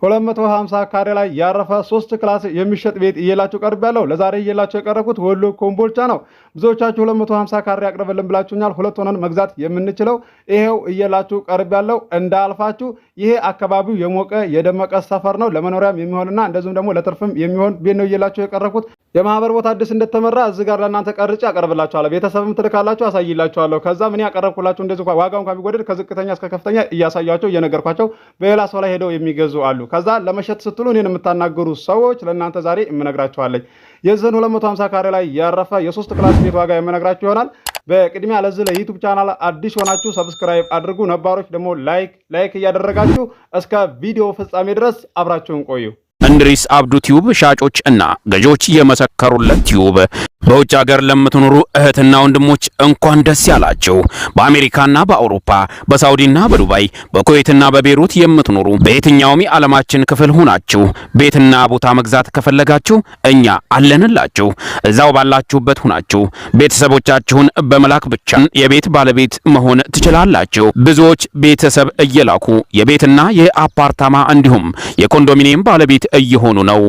250 ካሬ ላይ ያረፈ 3 ክላስ የሚሸጥ ቤት እየላችሁ ቀርብ ያለው ለዛሬ እየላችሁ የቀረብኩት ወሎ ኮምቦልቻ ነው። ብዙዎቻችሁ 250 ካሬ ያቅርብልን ብላችሁኛል። ሁለት ሆነን መግዛት የምንችለው ይሄው እየላችሁ ቀርብ ያለው እንዳልፋችሁ። ይሄ አካባቢው የሞቀ የደመቀ ሰፈር ነው። ለመኖሪያም የሚሆንና እንደዚሁም ደግሞ ለትርፍም የሚሆን ቤት ነው እየላችሁ የቀረብኩት። የማህበር ቦታ አዲስ እንደተመራ እዚህ ጋር ለእናንተ ቀርጬ አቀርብላችኋለሁ። ቤተሰብም ትልካላችሁ፣ አሳይላችኋለሁ። ከዛ ምን ያቀረብኩላችሁ እንደዚህ ዋጋውን ከሚወደድ ከዝቅተኛ እስከ ከፍተኛ እያሳያቸው እየነገርኳቸው በሌላ ሰው ላይ ሄደው የሚገዙ አሉ። ከዛ ለመሸጥ ስትሉ እኔን የምታናገሩ ሰዎች ለእናንተ ዛሬ የምነግራችኋለሁ። የዚህን 250 ካሬ ላይ ያረፈ የ3 ክላስ ቤት ዋጋ የምነግራችሁ ይሆናል። በቅድሚያ ለዚህ ለዩቲዩብ ቻናል አዲስ ሆናችሁ ሰብስክራይብ አድርጉ። ነባሮች ደግሞ ላይክ እያደረጋችሁ እስከ ቪዲዮ ፍጻሜ ድረስ አብራችሁን ቆዩ። እንድሪስ አብዱ ቲዩብ ሻጮች እና ገዢዎች የመሰከሩለት ቲዩብ። በውጭ ሀገር ለምትኖሩ እህትና ወንድሞች እንኳን ደስ ያላችሁ። በአሜሪካና በአውሮፓ በሳውዲና በዱባይ በኩዌትና በቤሩት የምትኖሩ በየትኛውም የዓለማችን ክፍል ሆናችሁ ቤትና ቦታ መግዛት ከፈለጋችሁ እኛ አለንላችሁ። እዛው ባላችሁበት ሆናችሁ ቤተሰቦቻችሁን በመላክ ብቻ የቤት ባለቤት መሆን ትችላላችሁ። ብዙዎች ቤተሰብ እየላኩ የቤትና የአፓርታማ እንዲሁም የኮንዶሚኒየም ባለቤት እየሆኑ ነው።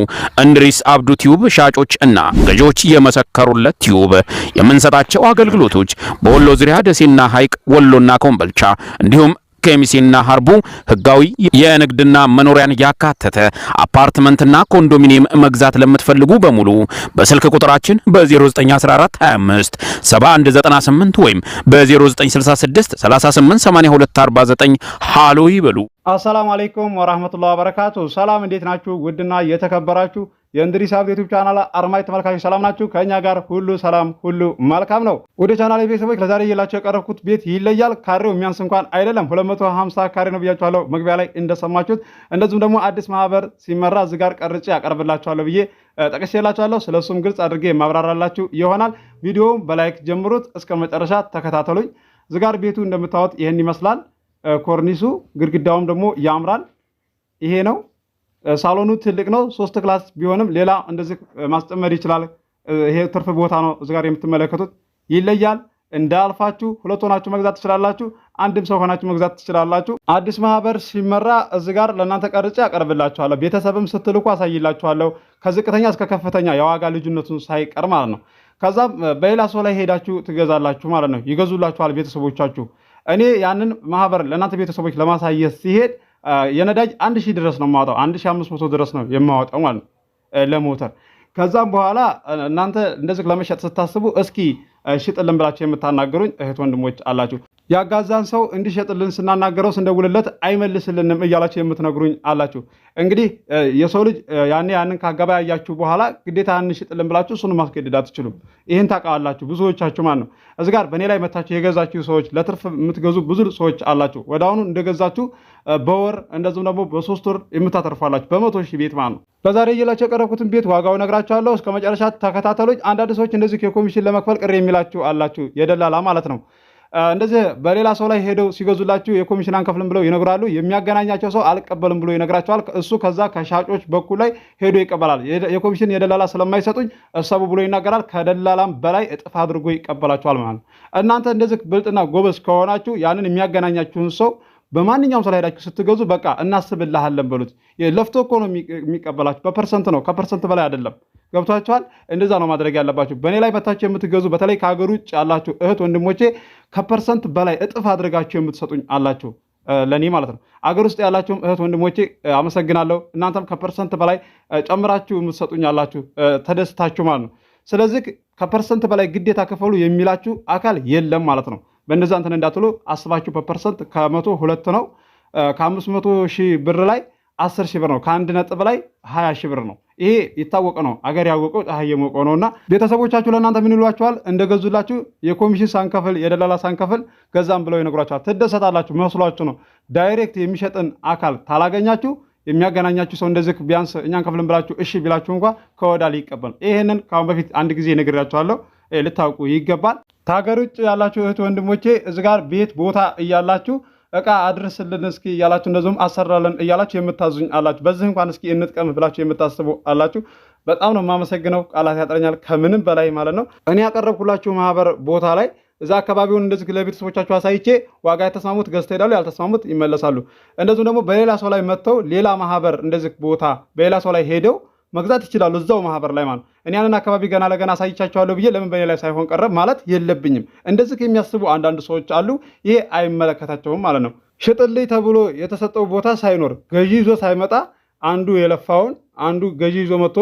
እንድሪስ አብዱ ቲዩብ ሻጮች እና ገዢዎች የመሰከሩለት ቲዩብ የምንሰጣቸው አገልግሎቶች በወሎ ዙሪያ ደሴና ሐይቅ፣ ወሎና ኮምቦልቻ እንዲሁም ከሚሴና ሀርቡ ህጋዊ የንግድና መኖሪያን ያካተተ አፓርትመንትና ኮንዶሚኒየም መግዛት ለምትፈልጉ በሙሉ በስልክ ቁጥራችን በ0914 25 7198 ወይም በ0966 3882 49 ሃሎ ይበሉ። አሰላሙ አለይኩም ወራህመቱላሂ ወበረካቱ። ሰላም እንዴት ናችሁ? ውድና የተከበራችሁ የእንድሪስ አብዱ ዩቲዩብ ቻናል አርማይ ተመልካቾች ሰላም ናችሁ? ከኛ ጋር ሁሉ ሰላም ሁሉ መልካም ነው። ወደ ቻናል ቤተሰቦች ለዛሬ እየላችሁ የቀረብኩት ቤት ይለያል። ካሬው የሚያንስ እንኳን አይደለም። 250 ካሬ ነው ብያችኋለሁ መግቢያ ላይ እንደሰማችሁት። እንደዚሁም ደግሞ አዲስ ማህበር ሲመራ እዚህ ጋር ቀርጬ ያቀርብላችኋለሁ ብዬ ጠቅሼላችኋለሁ። ስለሱም ግልጽ አድርጌ ማብራራላችሁ ይሆናል። ቪዲዮውን በላይክ ጀምሩት፣ እስከ መጨረሻ ተከታተሉኝ። እዚህ ጋር ቤቱ እንደምታዩት ይሄን ይመስላል። ኮርኒሱ ግድግዳውም ደግሞ ያምራል። ይሄ ነው ሳሎኑ ትልቅ ነው። 3 ክላስ ቢሆንም ሌላ እንደዚህ ማስጨመር ይችላል። ይሄ ትርፍ ቦታ ነው። እዚህ ጋር የምትመለከቱት ይለያል። እንዳልፋችሁ ሁለት ሆናችሁ መግዛት ትችላላችሁ። አንድም ሰው ሆናችሁ መግዛት ትችላላችሁ። አዲስ ማህበር ሲመራ እዚህ ጋር ለእናንተ ቀርጬ ያቀርብላችኋለሁ። ቤተሰብም ስትልኩ አሳይላችኋለሁ። ከዝቅተኛ እስከ ከፍተኛ የዋጋ ልዩነቱን ሳይቀር ማለት ነው። ከዛም በሌላ ሰው ላይ ሄዳችሁ ትገዛላችሁ ማለት ነው። ይገዙላችኋል ቤተሰቦቻችሁ። እኔ ያንን ማህበር ለእናንተ ቤተሰቦች ለማሳየት ሲሄድ የነዳጅ 1000 ድረስ ነው የማወጣው። 1500 ድረስ ነው የማወጣው ማለት ነው ለሞተር። ከዛም በኋላ እናንተ እንደዚህ ለመሸጥ ስታስቡ እስኪ ሽጥልን ብላችሁ የምታናገሩኝ እህት ወንድሞች አላችሁ። ያጋዛን ሰው እንዲሸጥልን ስናናገረው ስንደውልለት አይመልስልንም እያላችሁ የምትነግሩኝ አላችሁ። እንግዲህ የሰው ልጅ ያንን ካገበያያችሁ በኋላ ግዴታ እንሽጥልን ብላችሁ እሱን ማስገደድ አትችሉም። ይህን ታውቃላችሁ ብዙዎቻችሁ ማለት ነው። እዚህ ጋር በእኔ ላይ መታችሁ የገዛችሁ ሰዎች፣ ለትርፍ የምትገዙ ብዙ ሰዎች አላችሁ። ወደ አሁኑ እንደገዛችሁ በወር እንደዚሁም ደግሞ በ3 ወር የምታተርፋላችሁ በ100,000 ቤት ማለት ነው። ለዛሬ እየላችሁ የቀረብኩትን ቤት ዋጋው ነግራችኋለሁ። እስከ መጨረሻ ተከታተሉኝ። አንዳንድ ሰዎች እንደዚህ የኮሚሽን ለመክፈል ቅር የሚላችሁ አላችሁ፣ የደላላ ማለት ነው። እንደዚህ በሌላ ሰው ላይ ሄደው ሲገዙላችሁ የኮሚሽን አንከፍልም ብለው ይነግራሉ። የሚያገናኛቸው ሰው አልቀበልም ብሎ ይነግራቸዋል። እሱ ከዛ ከሻጮች በኩል ላይ ሄዶ ይቀበላል። የኮሚሽን የደላላ ስለማይሰጡኝ እሰቡ ብሎ ይናገራል። ከደላላም በላይ እጥፍ አድርጎ ይቀበላቸዋል ማለት ነው። እናንተ እንደዚህ ብልጥና ጎበዝ ከሆናችሁ ያንን የሚያገናኛችሁን ሰው በማንኛውም ሰው ላይ ሄዳችሁ ስትገዙ በቃ እናስብልሃለን በሉት። ለፍቶ እኮ ነው የሚቀበላችሁ። በፐርሰንት ነው፣ ከፐርሰንት በላይ አይደለም። ገብቷችኋል? እንደዛ ነው ማድረግ ያለባችሁ። በእኔ ላይ መታችሁ የምትገዙ በተለይ ከሀገር ውጭ ያላችሁ እህት ወንድሞቼ ከፐርሰንት በላይ እጥፍ አድርጋችሁ የምትሰጡኝ አላችሁ፣ ለእኔ ማለት ነው። አገር ውስጥ ያላችሁም እህት ወንድሞቼ አመሰግናለሁ። እናንተም ከፐርሰንት በላይ ጨምራችሁ የምትሰጡኝ አላችሁ፣ ተደስታችሁ ማለት ነው። ስለዚህ ከፐርሰንት በላይ ግዴታ ክፈሉ የሚላችሁ አካል የለም ማለት ነው። በእነዛ እንትን እንዳትሉ አስባችሁ። በፐርሰንት ከ100 2 ነው። ከ500,000 ብር ላይ 10,000 ብር ነው። ከአንድ ነጥብ ላይ 20,000 ብር ነው። ይሄ የታወቀ ነው። አገር ያወቀው ፀሐይ የሞቀው ነውና ቤተሰቦቻችሁ ለእናንተ ምን ይሏችኋል? እንደገዙላችሁ የኮሚሽን ሳንከፍል የደላላ ሳንከፍል ገዛም ብለው ይነግሯችኋል። ትደሰታላችሁ መስሏችሁ ነው። ዳይሬክት የሚሸጥን አካል ታላገኛችሁ የሚያገናኛችሁ ሰው እንደዚህ ቢያንስ እኛን ከፍልን ብላችሁ እሺ ቢላችሁ እንኳ ከወዳ ሊቀበል። ይሄንን ከአሁን በፊት አንድ ጊዜ ነግሬያችኋለሁ፣ ልታውቁ ይገባል። ከሀገር ውጭ ያላችሁ እህት ወንድሞቼ እዚህ ጋር ቤት ቦታ እያላችሁ እቃ አድርስልን እስኪ እያላችሁ እንደዚሁም አሰራለን እያላችሁ የምታዙኝ አላችሁ። በዚህ እንኳን እስኪ እንጥቀም ብላችሁ የምታስቡ አላችሁ። በጣም ነው የማመሰግነው። ቃላት ያጥረኛል ከምንም በላይ ማለት ነው። እኔ ያቀረብኩላችሁ ማህበር ቦታ ላይ እዛ አካባቢውን እንደዚህ ለቤተሰቦቻቸው አሳይቼ ዋጋ የተስማሙት ገዝተው ይሄዳሉ፣ ያልተስማሙት ይመለሳሉ። እንደዚሁም ደግሞ በሌላ ሰው ላይ መጥተው ሌላ ማህበር እንደዚህ ቦታ በሌላ ሰው ላይ ሄደው መግዛት ይችላሉ፣ እዛው ማህበር ላይ ማለት። እኔ ያንን አካባቢ ገና ለገና አሳይቻቸዋለሁ ብዬ ለምን በኔ ላይ ሳይሆን ቀረ ማለት የለብኝም። እንደዚህ የሚያስቡ አንዳንድ ሰዎች አሉ። ይሄ አይመለከታቸውም ማለት ነው። ሽጥልኝ ተብሎ የተሰጠው ቦታ ሳይኖር ገዢ ይዞ ሳይመጣ አንዱ የለፋውን አንዱ ገዢ ይዞ መጥቶ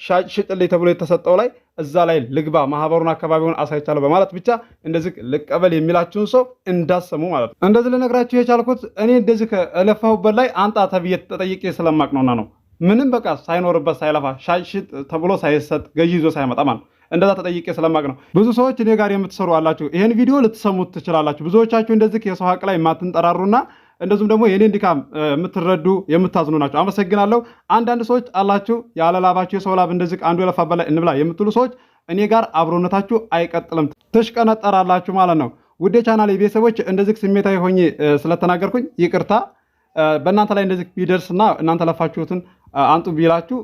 ሻጭ ሽጥልኝ ተብሎ የተሰጠው ላይ እዛ ላይ ልግባ ማህበሩን አካባቢውን አሳይቻለሁ በማለት ብቻ እንደዚህ ልቀበል የሚላችሁን ሰው እንዳሰሙ ማለት ነው። እንደዚህ ልነግራችሁ የቻልኩት እኔ እንደዚህ ከለፋሁበት ላይ አንጣ ተብዬ ተጠይቄ ስለማቅ ነውና ነው። ምንም በቃ ሳይኖርበት ሳይለፋ ሻጭ ሽጥ ተብሎ ሳይሰጥ ገዢ ይዞ ሳይመጣ ማለት እንደዛ ተጠይቄ ስለማቅ ነው። ብዙ ሰዎች እኔ ጋር የምትሰሩ አላችሁ፣ ይሄን ቪዲዮ ልትሰሙት ትችላላችሁ። ብዙዎቻችሁ እንደዚህ የሰው ሀቅ ላይ የማትንጠራሩና እንደዚሁም ደግሞ የኔን ድካም የምትረዱ የምታዝኑ ናቸው። አመሰግናለሁ። አንዳንድ ሰዎች አላችሁ ያለ ላባችሁ የሰው ላብ እንደዚህ አንዱ የለፋበት ላይ እንብላ የምትሉ ሰዎች እኔ ጋር አብሮነታችሁ አይቀጥልም፣ ትሽቀነጠራላችሁ ማለት ነው። ውዴ ቻናል ቤተሰቦች እንደዚህ ስሜታዊ ሆኜ ስለተናገርኩኝ ይቅርታ። በእናንተ ላይ እንደዚህ ቢደርስና እናንተ ለፋችሁትን አንጡ ቢላችሁ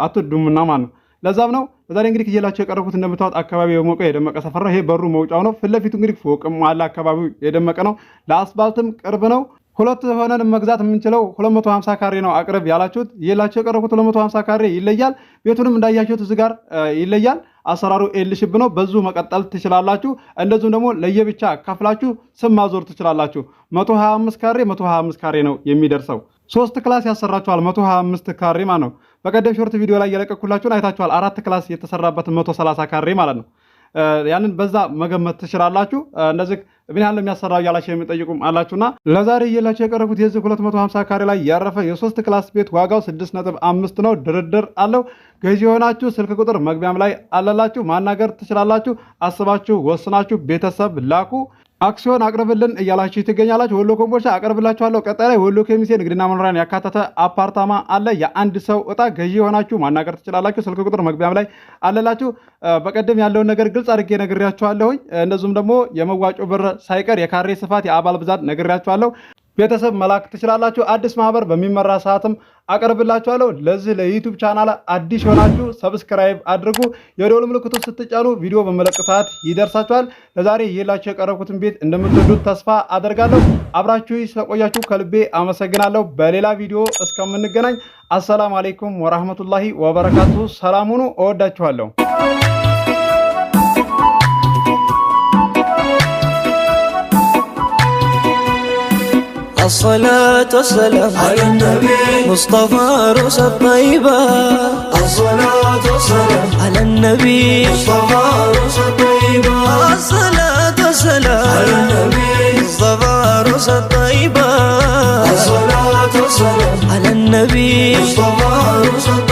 አትዱምና ማለት ነው። ለዛም ነው ዛሬ እንግዲህ ይዤላችሁ የቀረብኩት እንደምታውቁት አካባቢ የሞቀ የደመቀ ሰፈር ነው። ይሄ በሩ መውጫው ነው። ፊት ለፊቱ እንግዲህ ፎቅም አለ። አካባቢው የደመቀ ነው። ለአስፋልትም ቅርብ ነው። ሁለት ሆነን መግዛት የምንችለው 250 ካሬ ነው። አቅርብ ያላችሁት ይዤላችሁ የቀረብኩት 250 ካሬ ይለያል። ቤቱንም እንዳያችሁት እዚህ ጋር ይለያል። አሰራሩ ኤልሽብ ነው። በዙ መቀጠል ትችላላችሁ። እንደዚሁም ደግሞ ለየብቻ ከፍላችሁ ስም ማዞር ትችላላችሁ። 125 ካሬ 125 ካሬ ነው የሚደርሰው። 3 ክላስ ያሰራችኋል። 125 ካሬ ማለት ነው። በቀደም ሾርት ቪዲዮ ላይ የለቀኩላችሁን አይታችኋል። 4 ክላስ የተሰራበት 130 ካሬ ማለት ነው። ያንን በዛ መገመት ትችላላችሁ። እንደዚህ ምን ያህል የሚያሰራው ያላችሁ የሚጠይቁም አላችሁና ለዛሬ ይዤላችሁ የቀረብኩት የዚህ 250 ካሬ ላይ ያረፈ የ3 ክላስ ቤት ዋጋው 6.5 ነው። ድርድር አለው። ገዢ የሆናችሁ ስልክ ቁጥር መግቢያም ላይ አለላችሁ፣ ማናገር ትችላላችሁ። አስባችሁ ወስናችሁ ቤተሰብ ላኩ። አክሲዮን አቅርብልን እያላችሁ ትገኛላችሁ። ወሎ ኮምቦልቻ አቀርብላችኋለሁ። ቀጣይ ላይ ወሎ ኬሚሴ ንግድና መኖሪያን ያካተተ አፓርታማ አለ። የአንድ ሰው እጣ ገዢ የሆናችሁ ማናገር ትችላላችሁ። ስልክ ቁጥር መግቢያም ላይ አለላችሁ። በቀደም ያለውን ነገር ግልጽ አድርጌ ነግሬያችኋለሁኝ። እንደዚሁም ደግሞ የመዋጮ ብር ሳይቀር የካሬ ስፋት፣ የአባል ብዛት ነግሬያችኋለሁ። ቤተሰብ መላክ ትችላላችሁ። አዲስ ማህበር በሚመራ ሰዓትም አቀርብላችኋለሁ። ለዚህ ለዩቲዩብ ቻናል አዲስ ሆናችሁ ሰብስክራይብ አድርጉ። የደወል ምልክቱ ስትጫኑ ቪዲዮ በመለቅ ሰዓት ይደርሳችኋል። ለዛሬ ይዤላችሁ የቀረብኩትን ቤት እንደምትወዱት ተስፋ አደርጋለሁ። አብራችሁ ስለቆያችሁ ከልቤ አመሰግናለሁ። በሌላ ቪዲዮ እስከምንገናኝ አሰላሙ አለይኩም ወራህመቱላሂ ወበረካቱ። ሰላም ሁኑ። እወዳችኋለሁ። الصلاة والسلام على النبي مصطفى روس الطيبة. الصلاة والسلام على النبي مصطفى روس الطيبة. الصلاة والسلام على النبي مصطفى روس الطيبة. الصلاة والسلام على النبي مصطفى روس الطيبة.